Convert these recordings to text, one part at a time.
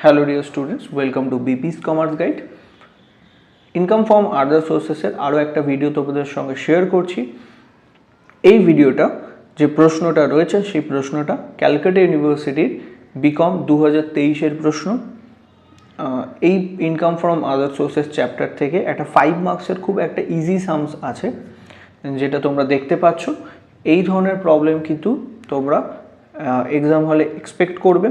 Hello dear students, welcome to BP's Commerce Guide. Income from other সোর্সেসের আরও একটা video তোমাদের সঙ্গে শেয়ার করছি। এই ভিডিওটা যে প্রশ্নটা রয়েছে সেই প্রশ্নটা ক্যালকাটা ইউনিভার্সিটির বিকম 2023-এর প্রশ্ন। এই income from other sources chapter থেকে একটা 5 মার্কসের খুব একটা ইজি সামস আছে, যেটা তোমরা দেখতে পাচ্ছ। এই ধরনের প্রবলেম কিন্তু তোমরা এক্সাম হলে এক্সপেক্ট করবে।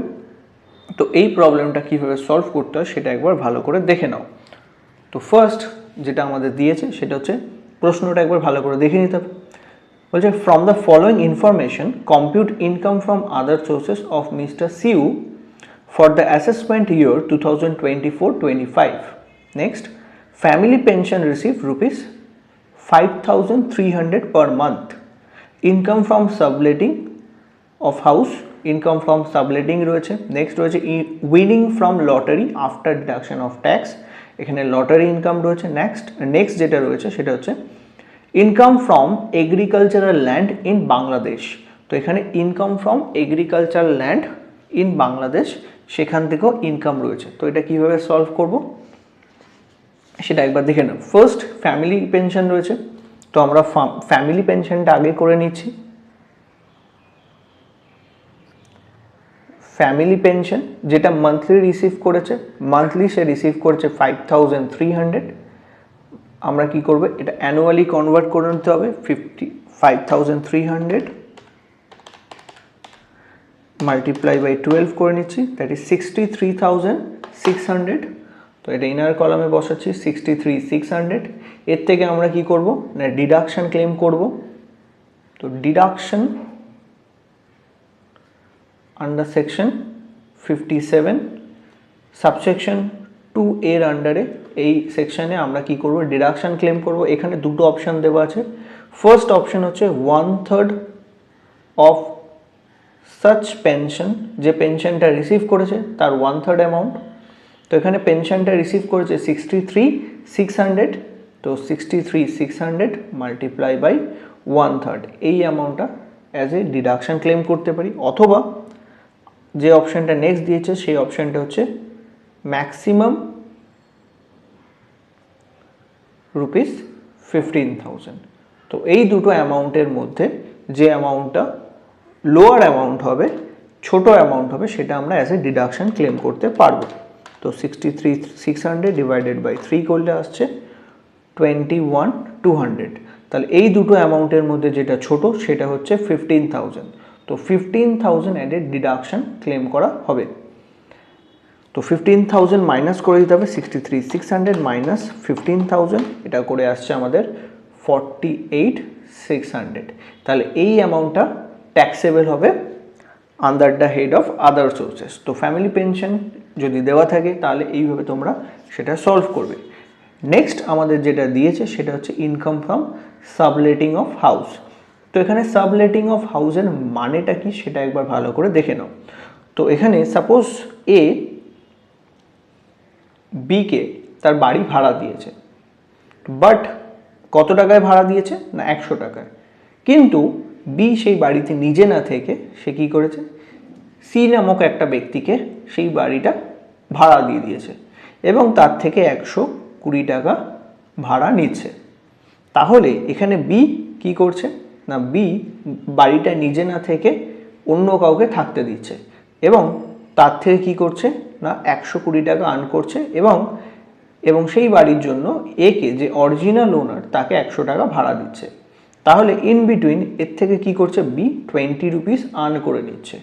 তো এই প্রবলেমটা কীভাবে সলভ করতে হয় সেটা একবার ভালো করে দেখে নাও। তো ফার্স্ট যেটা আমাদের দিয়েছে সেটা হচ্ছে প্রশ্নটা একবার ভালো করে দেখে নিতে হবে। বলছে from the following information compute income from other sources of mister সিউ for the assessment year 2024-25। Next, family pension receive rupees 5,300 per month. Income from subletting of house, income from subletting রয়েছে। নেক্সট রয়েছে winning from lottery after deduction of tax, এখানে lottery income রয়েছে। Next যেটা রয়েছে সেটা হচ্ছে income from agricultural land in Bangladesh. তো এখানে income from agricultural land in Bangladesh, সেখান থেকেও ইনকাম রয়েছে। তো এটা কীভাবে সলভ করব সেটা একবার দেখে নাও। ফার্স্ট ফ্যামিলি পেনশন রয়েছে, তো আমরা ফ্যামিলি পেনশনটা আগে করে নিচ্ছি। ফ্যামিলি পেনশন যেটা মান্থলি রিসিভ করেছে, মান্থলি সে রিসিভ করেছে 5,300। আমরা কি করব, এটা অ্যানুয়ালি কনভার্ট করে নিতে হবে। 5,300 মাল্টিপ্লাই বাই 12 করে নিচ্ছি, দ্যাট ইজ 63,600। তো এটা ইনার কলামে বসাচ্ছি 63,600। এর থেকে আমরা কি করব না ডিডাকশন ক্লেম করব। তো ডিডাকশন আন্ডার সেকশন 57 সাবসেকশন 2 এর আন্ডারে এই সেকশনে আমরা কি করব ডিডাকশন ক্লেম করব। এখানে দুটো অপশন দেওয়া আছে। ফার্স্ট অপশন হচ্ছে 1/3 অফ সাচ পেনশন, যে পেনশনটা রিসিভ করেছে তার 1/3 অ্যামাউন্ট। তো এখানে পেনশনটা রিসিভ করেছে 63,600, তো 63,600 মাল্টিপ্লাই বাই 1/3 এই অ্যামাউন্টটা অ্যাজ এ ডিডাকশন ক্লেম করতে পারি। অথবা যে অপশানটা নেক্সট দিয়েছে সেই অপশানটা হচ্ছে ম্যাক্সিমাম রুপিস 15,000। তো এই দুটো অ্যামাউন্টের মধ্যে যে অ্যামাউন্টটা লোয়ার অ্যামাউন্ট হবে, ছোট অ্যামাউন্ট হবে, সেটা আমরা অ্যাজ এ ডিডাকশন ক্লেম করতে পারবো। তো 63,600 ডিভাইডেড বাই 3 করলে আসছে 21,200। তাহলে এই দুটো অ্যামাউন্টের মধ্যে যেটা ছোট সেটা হচ্ছে 15,000। তো 15,000 অ্যাডেড ডিডাকশন ক্লেম করা হবে। তো 15,000 মাইনাস করে দিতে হবে, 63,600 মাইনাস 15,000, এটা করে আসছে আমাদের 48,600। তাহলে এই অ্যামাউন্টটা ট্যাক্সেবল হবে under the head of other sources. তো ফ্যামিলি পেনশন যদি দেওয়া থাকে তাহলে এইভাবে তোমরা সেটা সলভ করবে। নেক্সট আমাদের যেটা দিয়েছে সেটা হচ্ছে income from subletting of house. তো এখানে সাবলেটিং অফ হাউসের মানেটা কি সেটা একবার ভালো করে দেখে নাও। তো এখানে সাপোজ এ বিকে তার বাড়ি ভাড়া দিয়েছে, বাট কত টাকায় ভাড়া দিয়েছে না 100 টাকায়। কিন্তু বি সেই বাড়িতে নিজে না থেকে সে কী করেছে, সি নামক একটা ব্যক্তিকে সেই বাড়িটা ভাড়া দিয়ে দিয়েছে এবং তার থেকে 120 টাকা ভাড়া নিচ্ছে। তাহলে এখানে বি কি করছে না বি বাড়িটা নিজে না থেকে অন্য কাউকে থাকতে দিচ্ছে এবং তার থেকে কি করছে না 120 টাকা আর্ন করছে এবং সেই বাড়ির জন্য একে যে অরিজিনাল ওনার তাকে 100 টাকা ভাড়া দিচ্ছে। তাহলে ইন বিটুইন এর থেকে কি করছে বি 20 রুপিস আর্ন করে নিচ্ছে।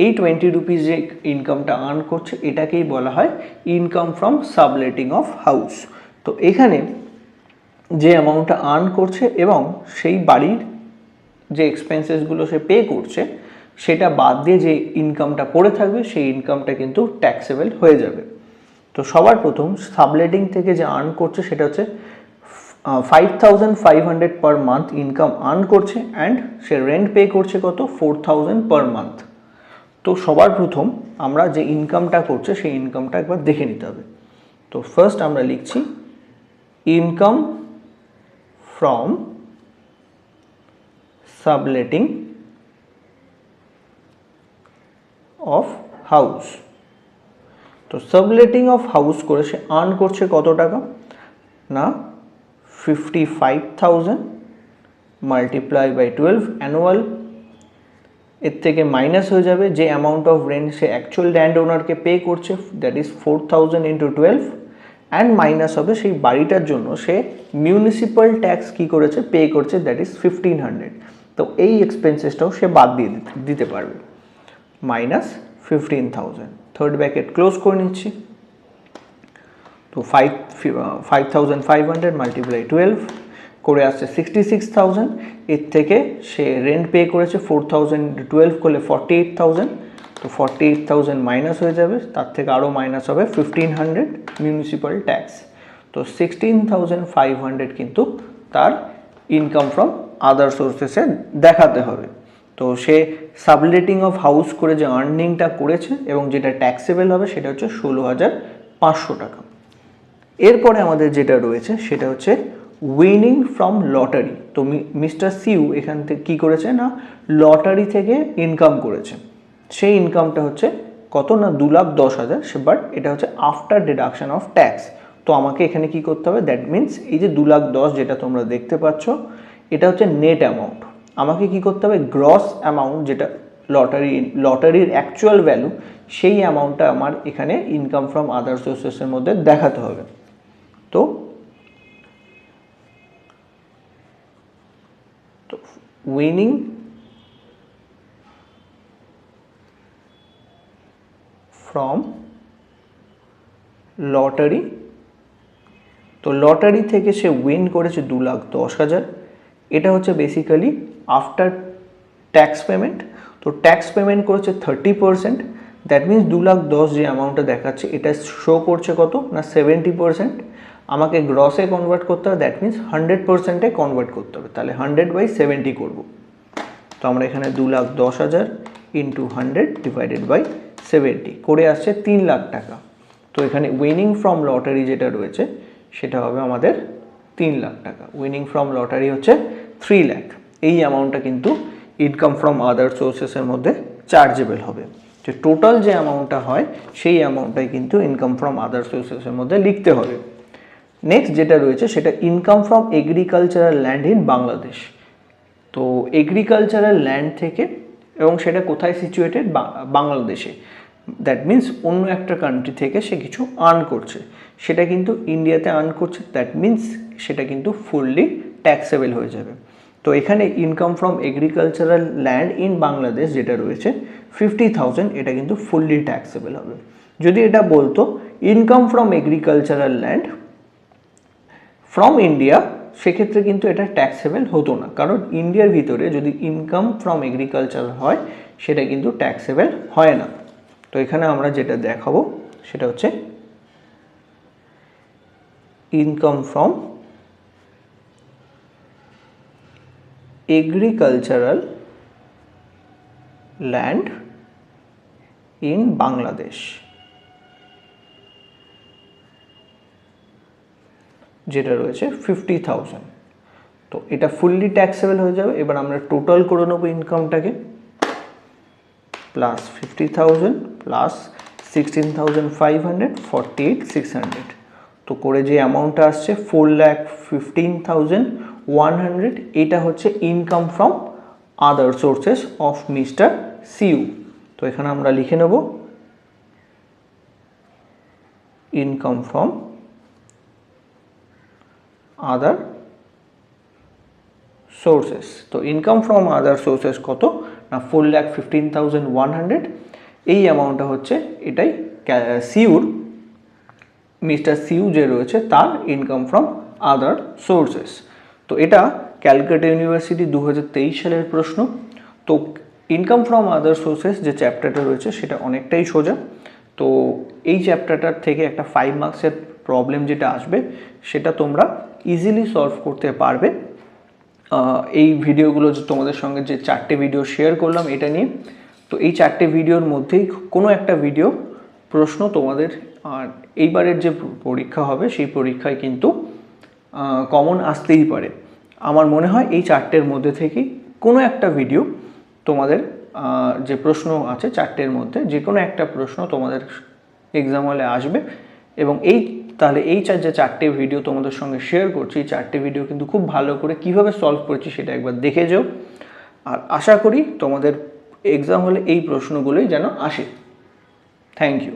এই 20 রুপিস যে ইনকামটা আর্ন করছে এটাকেই বলা হয় income from subletting of house. তো এখানে যে অ্যামাউন্টটা আর্ন করছে এবং সেই বাড়ির যে এক্সপেন্সেসগুলো সে পে করছে সেটা বাদ দিয়ে যে ইনকামটা পড়ে থাকবে সেই ইনকামটা কিন্তু ট্যাক্সেবল হয়ে যাবে। তো সবার প্রথম সাবলেটিং থেকে যে আর্ন করছে সেটা হচ্ছে 5,500 পার মান্থ ইনকাম আর্ন করছে অ্যান্ড সে রেন্ট পে করছে কত 4,000 পার মান্থ। তো সবার প্রথম আমরা যে ইনকামটা করছে সেই ইনকামটা একবার দেখে নিতে হবে। তো ফার্স্ট আমরা লিখছি income from subletting of house. তো সাবলেটিং অফ হাউস করে সে আর্ন করছে কত টাকা না 55,000 মাল্টিপ্লাই বাই 12 অ্যানুয়াল, এর থেকে মাইনাস হয়ে যাবে যে অ্যামাউন্ট অফ রেন্ট সে অ্যাকচুয়াল ল্যান্ড ওনারকে পে করছে, that is 4,000 into 12, and minus হবে সেই বাড়িটার জন্য সে মিউনিসিপ্যাল ট্যাক্স কী করেছে পে করছে, দ্যাট ইজ 1,500। তো এই এক্সপেন্সেসটাও সে বাদ দিয়ে দিতে পারবে, মাইনাস 15,000। থার্ড ব্র্যাকেট ক্লোজ করে নিচ্ছি। তো 5,500 মাল্টিপ্লাই 12 করে আসছে 66,000, এর থেকে সে রেন্ট পে করেছে 4,000 12 করলে 48,000, তো 48,000 মাইনাস হয়ে যাবে, তার থেকে আরও মাইনাস হবে 1,500 মিউনিসিপ্যাল ট্যাক্স। তো 16,500 কিন্তু তার ইনকাম ফ্রম আদার সোর্সেসে দেখাতে হবে। তো সে সাবলেটিং অফ হাউস করে যে আর্নিংটা করেছে এবং যেটা ট্যাক্সেবল হবে সেটা হচ্ছে 16,500 টাকা। এরপরে আমাদের যেটা রয়েছে সেটা হচ্ছে উইনিং ফ্রম লটারি। তো মিস্টার সিউ এখান থেকে কী করেছে না লটারি থেকে ইনকাম করেছে, সেই ইনকামটা হচ্ছে কত না 2,10,000, বাট এটা হচ্ছে আফটার ডিডাকশন অফ ট্যাক্স। তো আমাকে এখানে কি করতে হবে, দ্যাট মিনস এই যে 2,10,000 যেটা তোমরা দেখতে পাচ্ছ এটা হচ্ছে নেট অ্যামাউন্ট, আমাকে কি করতে হবে গ্রস অ্যামাউন্ট যেটা লটারির অ্যাকচুয়াল ভ্যালু সেই অ্যামাউন্টটা আমার এখানে ইনকাম ফ্রম আদার সোর্সেসের মধ্যে দেখাতে হবে। তো উইনিং ফ্রম লটারি, তো লটারি থেকে সে উইন করেছে 2,10,000, এটা হচ্ছে বেসিক্যালি আফটার ট্যাক্স পেমেন্ট। তো ট্যাক্স পেমেন্ট করেছে 30%, দ্যাট মিনস 2,10,000 যে অ্যামাউন্টটা দেখাচ্ছে এটা শো করছে কত না 70%, আমাকে গ্রসে কনভার্ট করতে হবে, দ্যাট মিনস 100%-এ কনভার্ট করতে হবে, তাহলে 100/70 করব। তো আমরা এখানে 2,10,000 ইন্টু 100 ডিভাইডেড বাই 70 করে আসছে 3,00,000 টাকা। তো এখানে উইনিং ফ্রম লটারি যেটা রয়েছে সেটা হবে আমাদের 3,00,000 টাকা। উইনিং ফ্রম লটারি হচ্ছে 3,00,000, এই অ্যামাউন্টটা কিন্তু ইনকাম ফ্রম আদার সোর্সেসের মধ্যে চার্জেবল হবে। যে টোটাল যে অ্যামাউন্টটা হয় সেই অ্যামাউন্টটাই কিন্তু ইনকাম ফ্রম আদার সোর্সেসের মধ্যে লিখতে হবে। নেক্সট যেটা রয়েছে সেটা income from agricultural land in Bangladesh. তো এগ্রিকালচারাল ল্যান্ড থেকে, এবং সেটা কোথায় সিচুয়েটেড বাংলাদেশে, দ্যাট মিন্স অন্য একটা কান্ট্রি থেকে সে কিছু আর্ন করছে, সেটা কিন্তু ইন্ডিয়াতে আর্ন করছে, দ্যাট মিন্স সেটা কিন্তু ফুললি ট্যাক্সেবল হয়ে যাবে। তো এখানে income from agricultural land in Bangladesh যেটা রয়েছে 50,000, এটা কিন্তু ফুললি ট্যাক্সেবল হবে। যদি এটা বলতো income from agricultural land from India, সেক্ষেত্রে কিন্তু এটা ট্যাক্সেবল হতো না, কারণ ইন্ডিয়ার ভিতরে যদি ইনকাম ফ্রম এগ্রিকালচার হয় সেটা কিন্তু ট্যাক্সেবল হয় না। তো এখানে আমরা যেটা দেখাবো সেটা হচ্ছে income from agricultural land in Bangladesh, যেটা রয়েছে 50,000। তো এটা ফুললি ট্যাক্সেবল হয়ে যাবে। এবার আমরা টোটাল করে নেবো ইনকামটাকে, প্লাস 50,000 প্লাস 16,500 48,600, তো করে যে অ্যামাউন্টটা আসছে 4,15,100, এটা হচ্ছে income from other sources of mister সিউ। তো এখানে আমরা লিখে নেব ইনকাম ফ্রম আদার সোর্সেস। তো ইনকাম ফ্রম আদার সোর্সেস কত না 4,15,100, এই অ্যামাউন্টটা হচ্ছে এটাই সিউর, মিস্টার সিউ যে রয়েছে তার ইনকাম ফ্রম আদার সোর্সেস। তো এটা ক্যালকাটা ইউনিভার্সিটি 2023 সালের প্রশ্ন। তো ইনকাম ফ্রম আদার সোর্সেস যে চ্যাপ্টারটা রয়েছে সেটা অনেকটাই সোজা। তো এই চ্যাপ্টারটার থেকে একটা 5 মার্কসের প্রবলেম যেটা আসবে সেটা তোমরা ইজিলি সলভ করতে পারবে। এই ভিডিওগুলো যে তোমাদের সঙ্গে যে 4টে ভিডিও শেয়ার করলাম এটা নিয়ে, তো এই 4টে ভিডিওর মধ্যেই কোনো একটা ভিডিও প্রশ্ন তোমাদের এইবারের যে পরীক্ষা হবে সেই পরীক্ষায় কিন্তু কমন আসতেই পারে। আমার মনে হয় এই 4টের মধ্যে থেকেই কোনো একটা ভিডিও তোমাদের যে প্রশ্ন আছে 4টের মধ্যে যে কোনো একটা প্রশ্ন তোমাদের এক্সাম হলে আসবে। এবং তাহলে এই যে 4টে ভিডিও তোমাদের সঙ্গে শেয়ার করছি, এই 4টে ভিডিও কিন্তু খুব ভালো করে কীভাবে সলভ করেছি সেটা একবার দেখে যাও। আর আশা করি তোমাদের এক্সাম হলে এই প্রশ্নগুলোই যেন আসে। Thank you.